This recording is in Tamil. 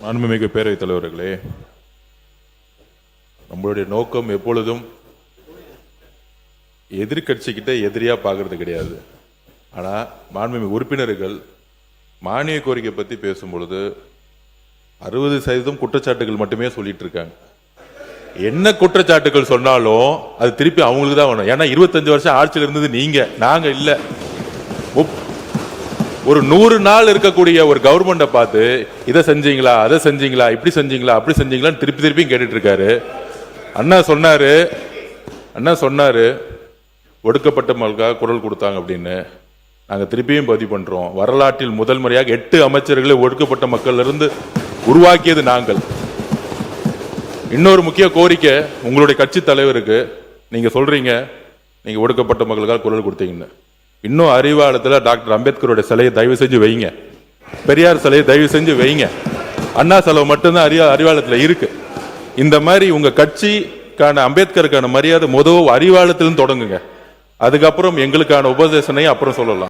மாண்புமிகு பேரவைத் தலைவர்களே, நம்மளுடைய நோக்கம் எப்பொழுதும் எதிர்கட்சிக்கிட்ட எதிரியா பார்க்கறது கிடையாது. ஆனா மாண்புமிகு உறுப்பினர்கள் மானிய கோரிக்கை பத்தி பேசும்பொழுது 60% குற்றச்சாட்டுகள் மட்டுமே சொல்லிட்டு இருக்காங்க. என்ன குற்றச்சாட்டுகள் சொன்னாலும் அது திருப்பி அவங்களுக்கு தான் வேணும். ஏன்னா 25 வருஷம் ஆட்சியில் இருந்தது நீங்க, நாங்க இல்ல. ஒரு 100 நாள் இருக்கக்கூடிய ஒரு கவர்மெண்ட்டை பார்த்து இதை செஞ்சீங்களா, அதை செஞ்சீங்களா, இப்படி செஞ்சீங்களா, அப்படி செஞ்சீங்களான்னு திருப்பி திருப்பி கேட்டுட்டு இருக்காரு. அண்ணா சொன்னாரு ஒடுக்கப்பட்ட மக்களுக்காக குரல் கொடுத்தாங்க அப்படின்னு. நாங்க திருப்பியும் பதிவு பண்றோம். வரலாற்றில் முதல் முறையாக 8 அமைச்சர்களை ஒடுக்கப்பட்ட மக்கள் இருந்து உருவாக்கியது நாங்கள். இன்னொரு முக்கிய கோரிக்கை உங்களுடைய கட்சி தலைவருக்கு, நீங்க சொல்றீங்க நீங்க ஒடுக்கப்பட்ட மக்களுக்காக குரல் கொடுத்தீங்கன்னு. இன்னும் அறிவாலயத்தில் டாக்டர் அம்பேத்கருடைய சிலையை தயவு செஞ்சு வைங்க, பெரியார் சிலையை தயவு செஞ்சு வைங்க. அண்ணா சிலை மட்டும்தான் அறிவாலயத்தில் இருக்கு. இந்த மாதிரி உங்க கட்சிக்கான அம்பேத்கருக்கான மரியாதை முதல் அறிவாலயத்திலும் தொடங்குங்க. அதுக்கப்புறம் எங்களுக்கான உபதேசனை அப்புறம் சொல்லலாம்.